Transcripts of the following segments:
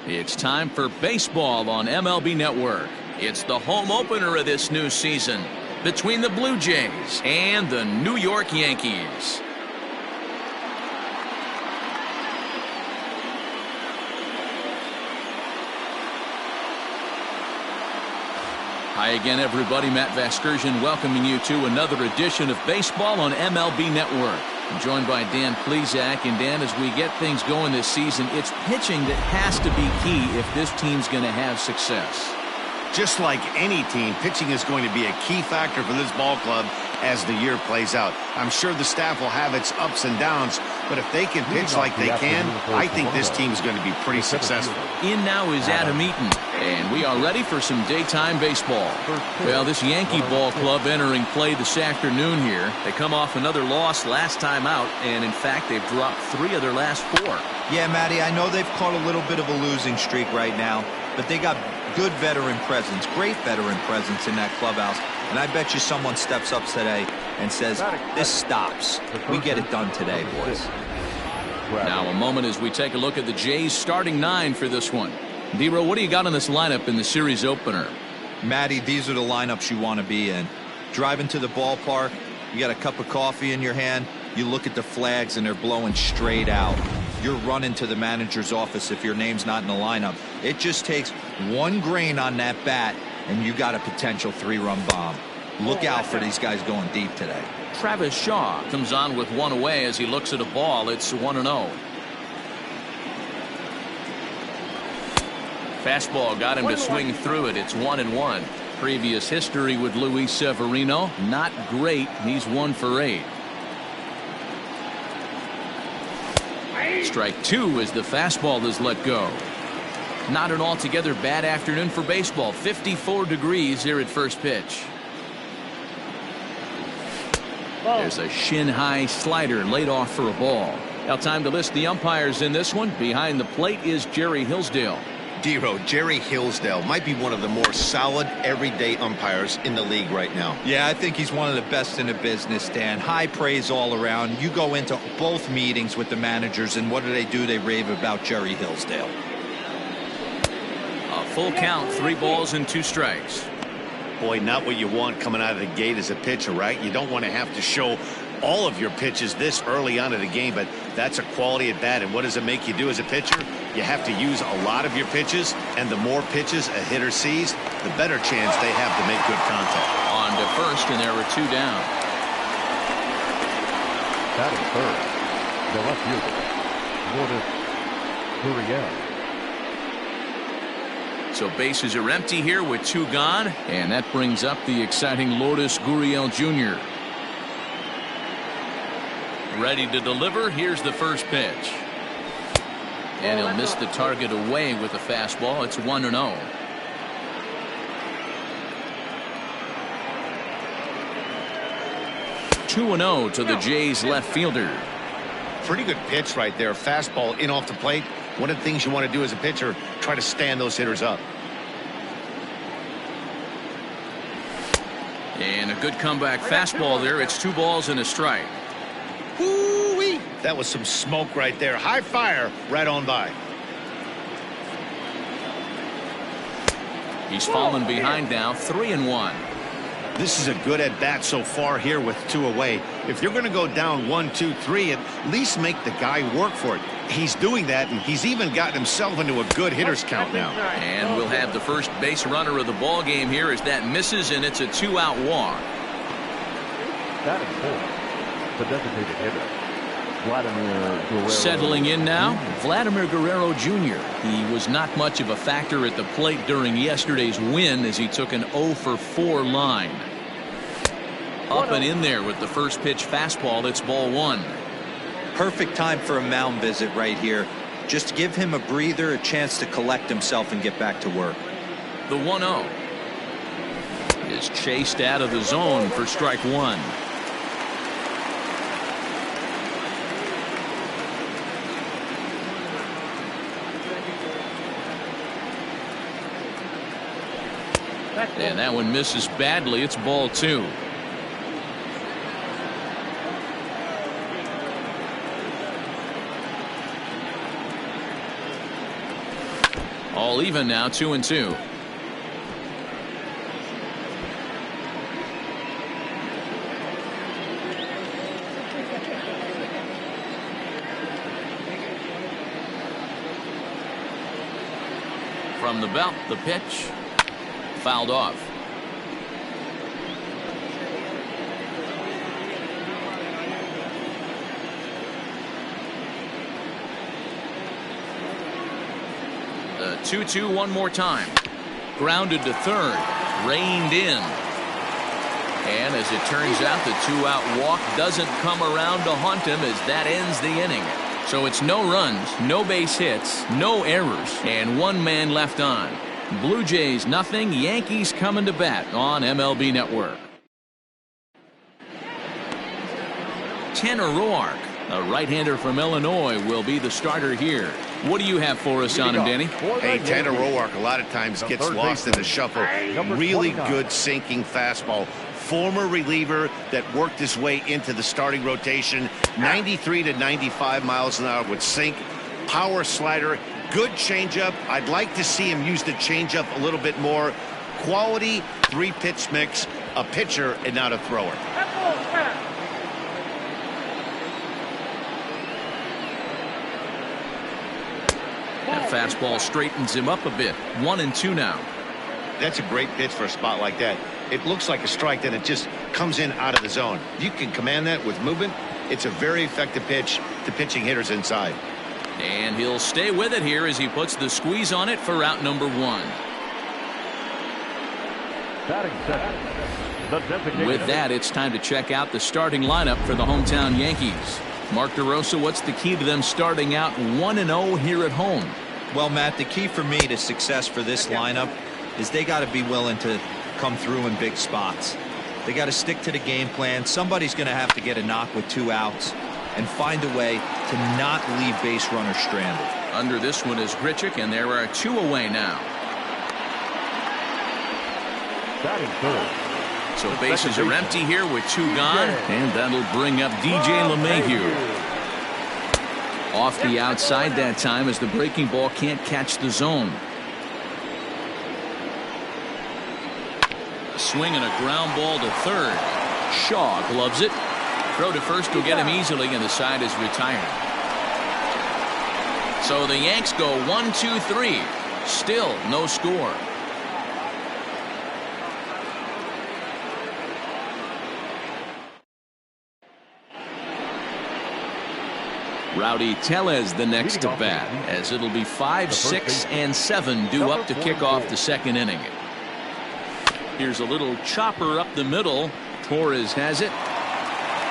It's time for baseball on MLB Network. It's the home opener of this new season between the Blue Jays and the New York Yankees. Hi again, everybody. Matt Vasgersian welcoming you to another edition of baseball on MLB Network. I'm joined by Dan Plesac. And Dan, as we get things going this season, it's pitching that has to be key if this team's going to have success. Just like any team, pitching is going to be a key factor for this ball club as the year plays out. I'm sure the staff will have its ups and downs, but if they can pitch like they can, I think this team is going to be pretty successful. In now is Adam Eaton, and we are ready for some daytime baseball. Well, this Yankee ball club entering play this afternoon here. They come off another loss last time out, and in fact, they've dropped 3 of their last 4. Yeah, Matty, I know they've caught a little bit of a losing streak right now, but they got good veteran presence, great veteran presence in that clubhouse. And I bet you someone steps up today and says, this stops. We get it done today, boys. Now a moment as we take a look at the Jays starting 9 for this one. D-Row, what do you got on this lineup in the series opener? Matty, these are the lineups you want to be in. Driving to the ballpark, you got a cup of coffee in your hand, you look at the flags and they're blowing straight out. You're running to the manager's office if your name's not in the lineup. It just takes one grain on that bat and you got a potential 3-run bomb. Look out for these guys going deep today. Travis Shaw comes on with 1 away as he looks at a ball. It's 1-0. Fastball got him to swing through it. It's 1-1. Previous history with Luis Severino, not great. He's 1 for 8. Strike 2 as the fastball is let go. Not an altogether bad afternoon for baseball. 54 degrees here at first pitch. There's a shin-high slider laid off for a ball. Now time to list the umpires in this one. Behind the plate is Jerry Hillsdale. D-Row, Jerry Hillsdale might be one of the more solid everyday umpires in the league right now. Yeah, I think he's one of the best in the business, Dan. High praise all around. You go into both meetings with the managers, and what do? They rave about Jerry Hillsdale. A full count, 3 balls and 2 strikes. Boy, not what you want coming out of the gate as a pitcher, right? You don't want to have to show all of your pitches this early on in the game, but that's a quality at bat. And what does it make you do as a pitcher? You have to use a lot of your pitches, and the more pitches a hitter sees, the better chance they have to make good contact. On to first, and there were 2 down. Batting third, the left fielder, Lourdes Gurriel. So bases are empty here with 2 gone, and that brings up the exciting Lourdes Gurriel Jr. Ready to deliver. Here's the first pitch. And he'll miss the target away with a fastball. It's 1-0. 2-0 to the Jays left fielder. Pretty good pitch right there. Fastball in off the plate. One of the things you want to do as a pitcher, try to stand those hitters up. And a good comeback fastball there. It's 2 balls and a strike. Woo-wee. That was some smoke right there. High fire right on by. He's fallen behind now, 3-1. This is a good at bat so far here with 2 away. If you're going to go down 1, 2, 3, at least make the guy work for it. He's doing that, and he's even gotten himself into a good hitter's count now. And we'll have the first base runner of the ball game here as that misses, and it's a 2-out walk. Batting fourth, the designated hitter, Vladimir Guerrero. Settling in now, Vladimir Guerrero Jr. He was not much of a factor at the plate during yesterday's win as he took an 0-for-4 line. Up and in there with the first pitch fastball. It's ball 1. Perfect time for a mound visit right here. Just give him a breather, a chance to collect himself and get back to work. The 1-0 is chased out of the zone for strike 1. And that one misses badly. It's ball 2. All even now, 2-2. From the belt, the pitch. Fouled off. The 2-2 one more time. Grounded to third. Reined in. And as it turns out, the 2-out walk doesn't come around to haunt him as that ends the inning. So it's no runs, no base hits, no errors, and one man left on. Blue Jays nothing, Yankees coming to bat on MLB Network. Tanner Roark, a right-hander from Illinois, will be the starter here. What do you have for us on him, Danny? Hey, Tanner Roark a lot of times gets lost in the shuffle. Really good sinking fastball. Former reliever that worked his way into the starting rotation. 93 to 95 miles an hour with sink. Power slider. Good changeup. I'd like to see him use the changeup a little bit more. Quality 3-pitch mix. A pitcher and not a thrower. That fastball straightens him up a bit. 1-2 now. That's a great pitch for a spot like that. It looks like a strike, then it just comes in out of the zone. You can command that with movement. It's a very effective pitch to pitching hitters inside. And he'll stay with it here as he puts the squeeze on it for out number 1. With that, it's time to check out the starting lineup for the hometown Yankees. Mark DeRosa, what's the key to them starting out 1-0 here at home? Well, Matt, the key for me to success for this lineup is they got to be willing to come through in big spots. They got to stick to the game plan. Somebody's going to have to get a knock with 2 outs and find a way to not leave base runners stranded. Under this one is Grichuk, and there are 2 away now. So bases are empty here with 2 gone, and that'll bring up DJ LeMahieu. Off the outside that time as the breaking ball can't catch the zone. A swing and a ground ball to third. Shaw gloves it. Throw to first will get him easily, and the side is retired. So the Yanks go 1-2-3. Still no score. Rowdy Tellez the next to bat, as it'll be 5, 6, and 7 due up to kick off the second inning. Here's a little chopper up the middle. Torres has it.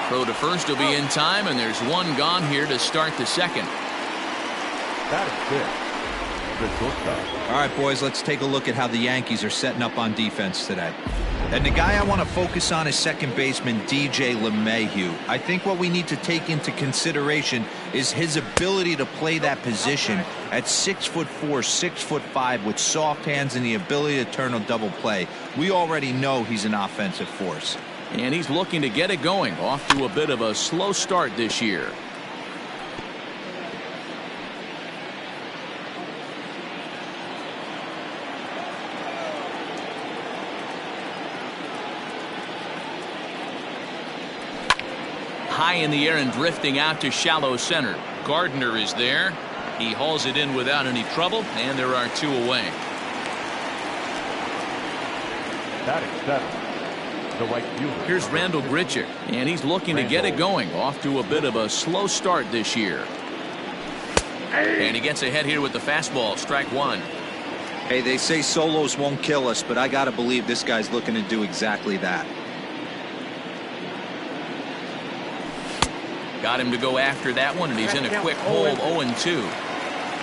Throw to first will be in time, and there's 1 gone here to start the second. All right, boys, let's take a look at how the Yankees are setting up on defense today. And the guy I want to focus on is second baseman DJ LeMahieu. I think what we need to take into consideration is his ability to play that position at 6'4", 6'5", with soft hands and the ability to turn a double play. We already know he's an offensive force. And he's looking to get it going, off to a bit of a slow start this year. High in the air and drifting out to shallow center. Gardner is there. He hauls it in without any trouble, and there are 2 away. Here's Randall Grichuk, and he's looking to get it going, off to a bit of a slow start this year. And he gets ahead here with the fastball. Strike 1. Hey, they say solos won't kill us, but I got to believe this guy's looking to do exactly that. Got him to go after that one, and he's in a quick hole, 0-2.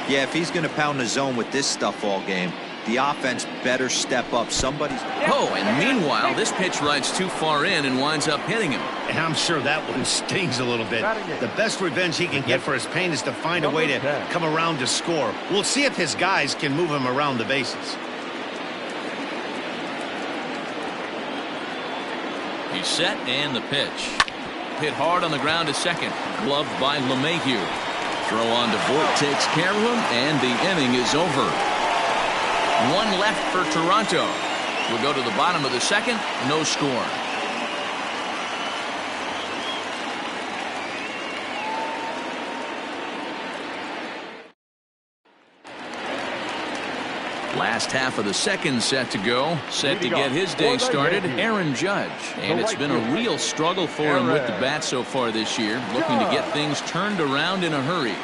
Yeah, if he's going to pound the zone with this stuff all game, the offense better step up. Somebody's... Oh, and meanwhile, this pitch rides too far in and winds up hitting him. And I'm sure that one stings a little bit. The best revenge he can get for his pain is to find a way to come around to score. We'll see if his guys can move him around the bases. He's set, and the pitch. Hit hard on the ground to second. Gloved by LeMahieu. Throw on to Voit takes care of him, and the inning is over. One left for Toronto. We'll go to the bottom of the second. No score. Last half of the second set to go. Set to get his day started, Aaron Judge. And it's been a real struggle for him with the bat so far this year. Looking to get things turned around in a hurry.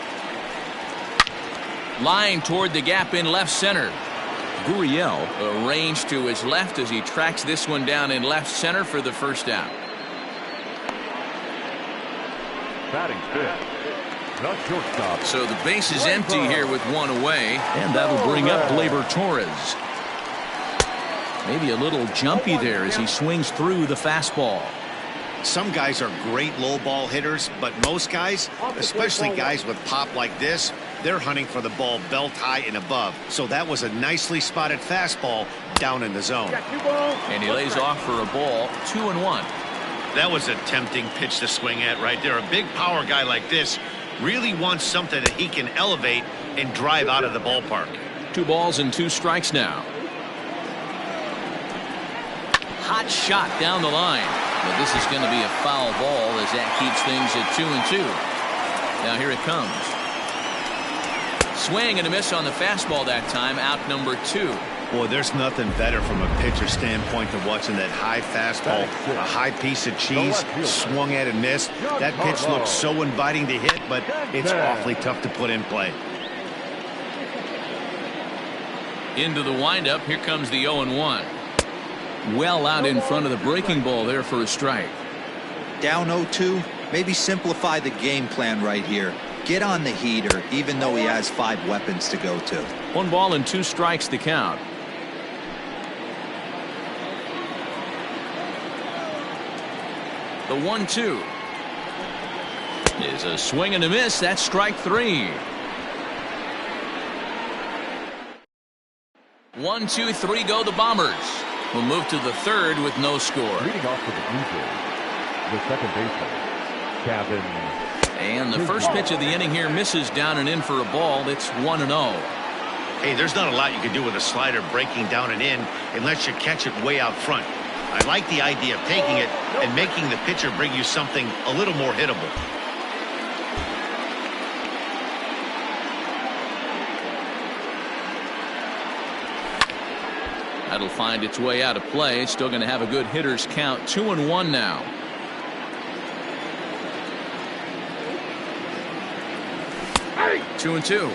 Line toward the gap in left center. Gurriel arranged to his left as he tracks this one down in left center for the first out. Batting fifth. The shortstop. So the base is empty here with one away, and that'll bring up Gleyber Torres. Maybe a little jumpy there as he swings through the fastball. Some guys are great low ball hitters, but most guys, especially guys with pop like this, they're hunting for the ball belt high and above. So that was a nicely spotted fastball down in the zone. And he lays off for a ball, 2-1. That was a tempting pitch to swing at right there. A big power guy like this really wants something that he can elevate and drive out of the ballpark. 2 balls and 2 strikes now. Hot shot down the line. But this is going to be a foul ball as that keeps things at 2-2. Now here it comes. Swing and a miss on the fastball that time. Out number 2. Boy, there's nothing better from a pitcher standpoint than watching that high fastball, a high piece of cheese, swung at and missed. That pitch looks so inviting to hit, but it's awfully tough to put in play. Into the windup. Here comes the 0-1. Well out in front of the breaking ball there for a strike. Down 0-2. Maybe simplify the game plan right here. Get on the heater, even though he has 5 weapons to go to. 1 ball and 2 strikes to count. The 1-2 is a swing and a miss. That's strike 3. 1, 2, 3 go the Bombers. We'll move to the third with no score. Leading off for the Blue Jays, the second baseman, Kevin. And the first pitch of the inning here misses down and in for a ball. It's 1-0. Hey, there's not a lot you can do with a slider breaking down and in unless you catch it way out front. I like the idea of taking it and making the pitcher bring you something a little more hittable. That'll find its way out of play. Still going to have a good hitter's count. 2-1 now. Hey. 2-2.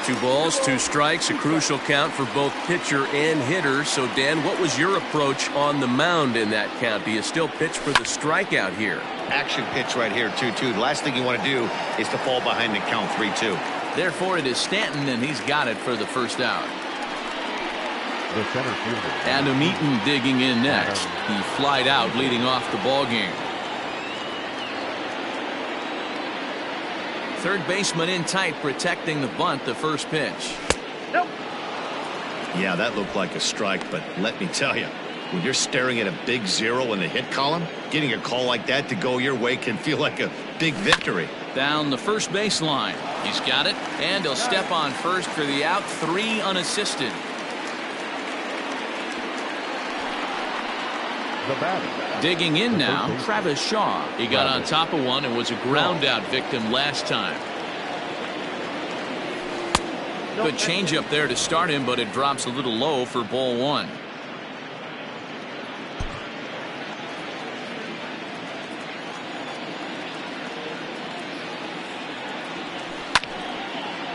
2 balls, 2 strikes, a crucial count for both pitcher and hitter. So, Dan, what was your approach on the mound in that count? Do you still pitch for the strikeout here? Action pitch right here, 2-2. The last thing you want to do is to fall behind the count 3-2. Therefore, it is Stanton, and he's got it for the first out. The center fielder. Adam Eaton digging in next. He flied out leading off the ball game. Third baseman in tight, protecting the bunt. The first pitch. Nope. Yeah, that looked like a strike, but let me tell you, when you're staring at a big 0 in the hit column, getting a call like that to go your way can feel like a big victory. Down the first baseline. He's got it, and he'll step on first for the out. 3 unassisted. The batter. Digging in now, Travis Shaw. He got on top of one and was a ground out victim last time. Good changeup there to start him, but it drops a little low for ball 1.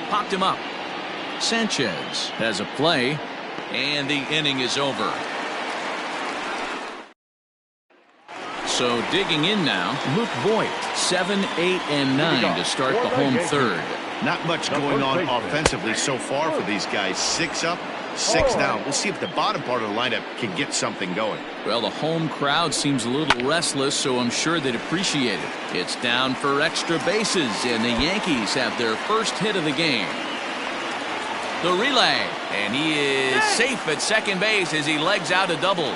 Popped him up. Sanchez has a play, and the inning is over. So digging in now, Luke Voigt, 7, 8, and 9 to start the home third. Not much going on offensively so far for these guys. 6 up, 6 down. We'll see if the bottom part of the lineup can get something going. Well, the home crowd seems a little restless, so I'm sure they'd appreciate it. It's down for extra bases, and the Yankees have their first hit of the game. The relay, and he is safe at second base as he legs out a double.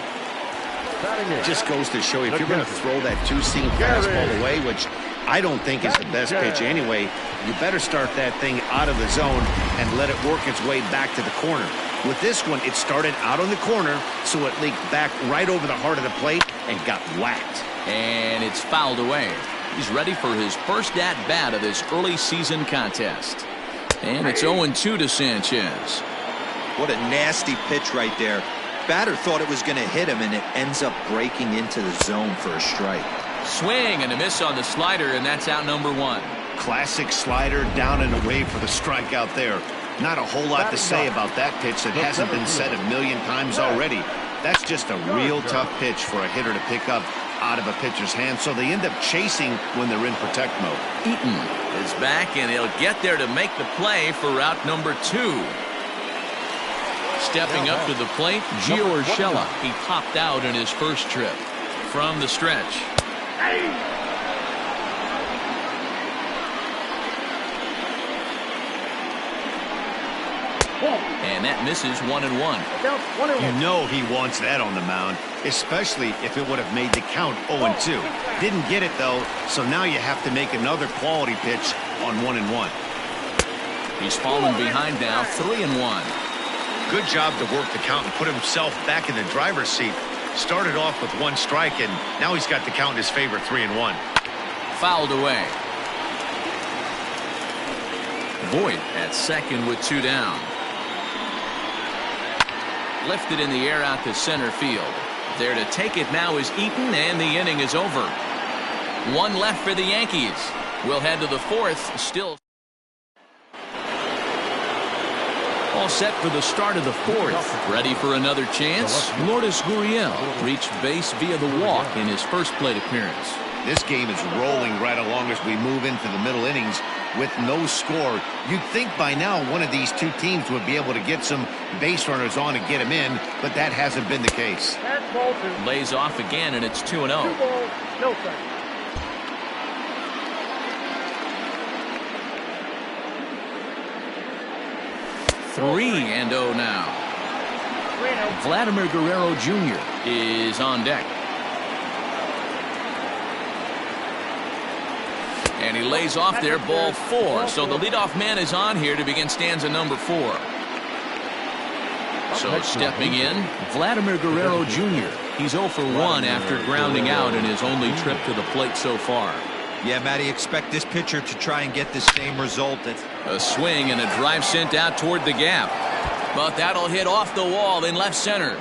It just goes to show you, if you're going to throw that 2-seam fastball away, which I don't think is the best pitch anyway, you better start that thing out of the zone and let it work its way back to the corner. With this one, it started out on the corner, so it leaked back right over the heart of the plate and got whacked. And it's fouled away. He's ready for his first at-bat of this early season contest. And it's 0-2 to Sanchez. What a nasty pitch right there. Batter thought it was going to hit him, and it ends up breaking into the zone for a strike. Swing and a miss on the slider, and that's out number 1. Classic slider down and away for the strikeout there. Not a whole lot to say about that pitch that hasn't been said a million times already. That's just a real tough pitch for a hitter to pick up out of a pitcher's hand, so they end up chasing when they're in protect mode. Eaton is back, and he'll get there to make the play for route number 2. Stepping up to the plate, Gio Urshela. He popped out in his first trip. From the stretch. And that misses 1-1. You know he wants that on the mound, especially if it would have made the count 0-2. Didn't get it, though, so now you have to make another quality pitch on 1-1. He's fallen behind now, 3-1. Good job to work the count and put himself back in the driver's seat. Started off with 1 strike, and now he's got the count in his favor, 3-1. Fouled away. Voit at second with 2 down. Lifted in the air out to center field. There to take it now is Eaton, and the inning is over. 1 left for the Yankees. We'll head to the 4th. Still all set for the start of the 4th. Ready for another chance? Lourdes Gurriel reached base via the walk in his first plate appearance. This game is rolling right along as we move into the middle innings with no score. You'd think by now one of these 2 teams would be able to get some base runners on and get them in, but that hasn't been the case. Lays off again, and it's 2-0. No strike. Three and 0 now. Vladimir Guerrero Jr. is on deck. And he lays off there, ball 4. So the leadoff man is on here to begin stanza number 4. So stepping in, Vladimir Guerrero Jr. He's 0 for 1 after grounding out in his only trip to the plate so far. Yeah, Matty, expect this pitcher to try and get the same result. A swing and a drive sent out toward the gap. But that'll hit off the wall in left center.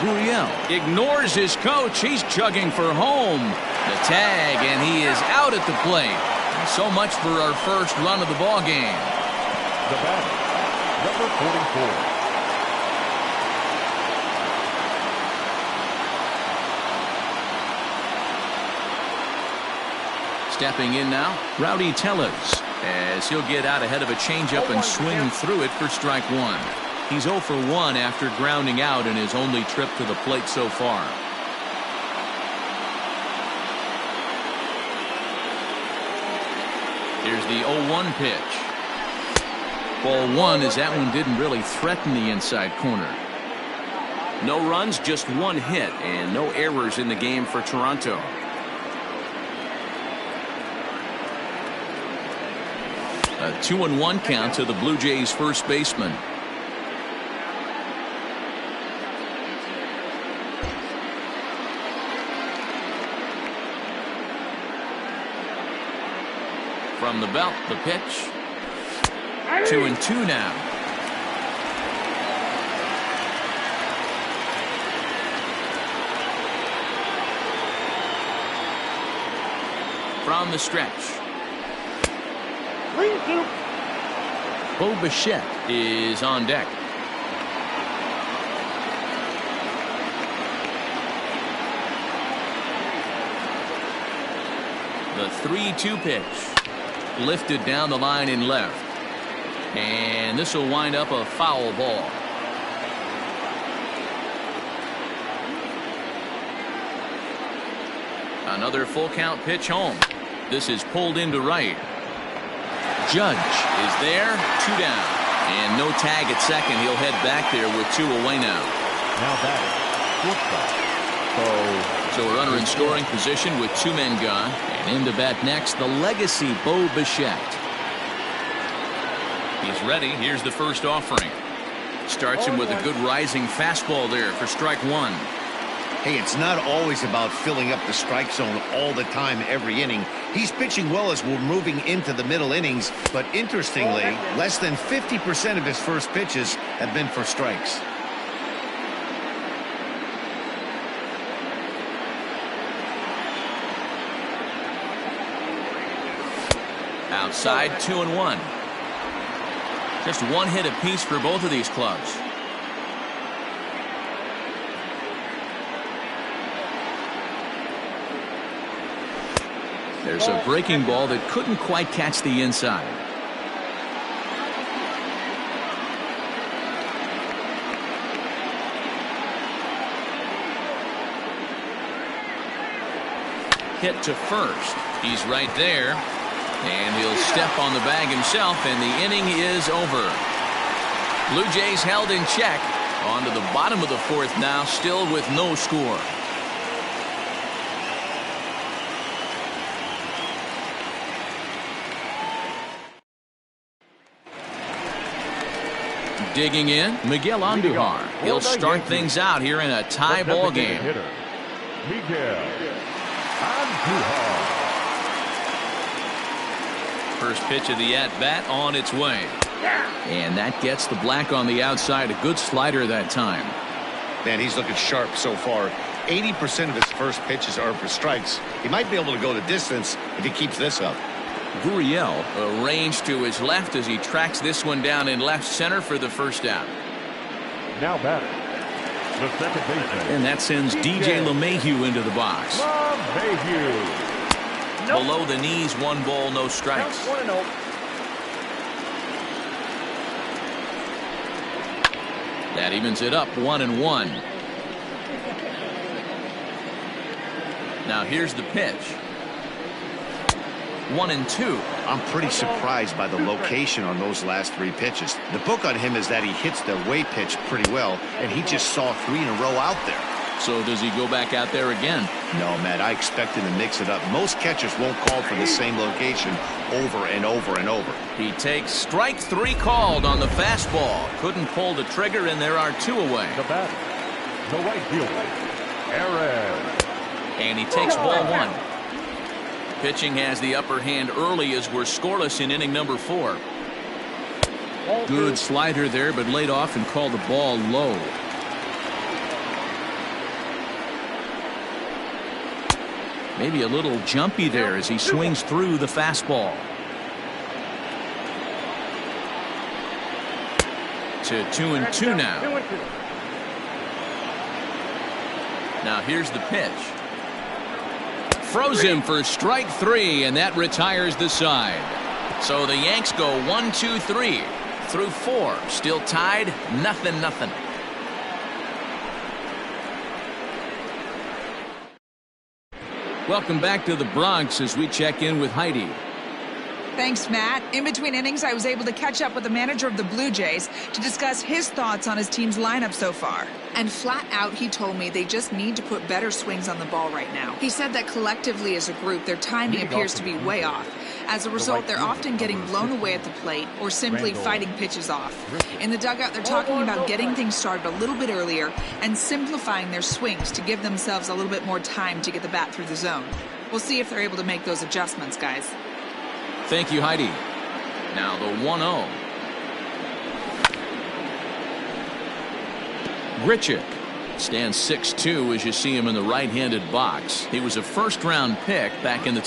Gurriel ignores his coach. He's chugging for home. The tag, and he is out at the plate. So much for our first run of the ball game. The batter, number 44. Stepping in now, Rowdy Tellez, as he'll get out ahead of a changeup and swing through it for strike 1. He's 0 for 1 after grounding out in his only trip to the plate so far. Here's the 0-1 pitch. Ball 1 as that one didn't really threaten the inside corner. No runs, just 1 hit, and no errors in the game for Toronto. A 2-1 count to the Blue Jays first baseman. From the belt, the pitch. 2-2 now. From the stretch. Bo Bichette is on deck. The 3-2 pitch. Lifted down the line in left. And this will wind up a foul ball. Another full count pitch home. This is pulled into right. Judge is there, 2 down. And no tag at second. He'll head back there with 2 away now. Now batting, shortstop, So a runner in scoring position with 2 men gone. And in to bat next, the legacy Bo Bichette. He's ready. Here's the first offering. Starts him with a good rising fastball there for strike one. Hey, it's not always about filling up the strike zone all the time every inning. He's pitching well as we're moving into the middle innings, but interestingly, less than 50% of his first pitches have been for strikes. Outside, 2-1. Just one hit apiece for both of these clubs. There's a breaking ball that couldn't quite catch the inside. Hit to first. He's right there. And he'll step on the bag himself, and the inning is over. Blue Jays held in check. On to the bottom of the fourth now, still with no score. Digging in, Miguel Andujar. He'll start things out here in a tie ball game. Miguel Andujar. First pitch of the at-bat on its way. And that gets the black on the outside. A good slider that time. Man, he's looking sharp so far. 80% of his first pitches are for strikes. He might be able to go the distance if he keeps this up. Gurriel arranged to his left as he tracks this one down in left center for the first out. Now batting, the second baseman. And that sends DJ LeMahieu into the box. LeMahieu. Below the knees, 1 ball, no strikes. That evens it up, 1-1. Now here's the pitch. 1-2. I'm pretty surprised by the location on those last 3 pitches. The book on him is that he hits the way pitch pretty well, and he just saw 3 in a row out there. So does he go back out there again? No, Matt, I expect him to mix it up. Most catchers won't call for the same location over and over and over. He takes strike 3 called on the fastball. Couldn't pull the trigger, and there are 2 away. The batter, the right fielder, Aaron. And he takes ball 1. Pitching has the upper hand early as we're scoreless in inning number 4. Good slider there, but laid off and called the ball low. Maybe a little jumpy there as he swings through the fastball. To 2-2 now. Now here's the pitch. Froze him for strike 3, and that retires the side. So the Yanks go 1-2-3 through 4. Still tied, 0-0. Welcome back to the Bronx as we check in with Heidi. Thanks, Matt. In between innings, I was able to catch up with the manager of the Blue Jays to discuss his thoughts on his team's lineup so far. And flat out, he told me they just need to put better swings on the ball right now. He said that collectively as a group, their timing appears to be way off. As a result, they're often getting blown away at the plate or simply fighting pitches off. In the dugout, they're talking about getting things started a little bit earlier and simplifying their swings to give themselves a little bit more time to get the bat through the zone. We'll see if they're able to make those adjustments, guys. Thank you, Heidi. Now the 1-0. Grichuk stands 6'2" as you see him in the right-handed box. He was a first-round pick back in the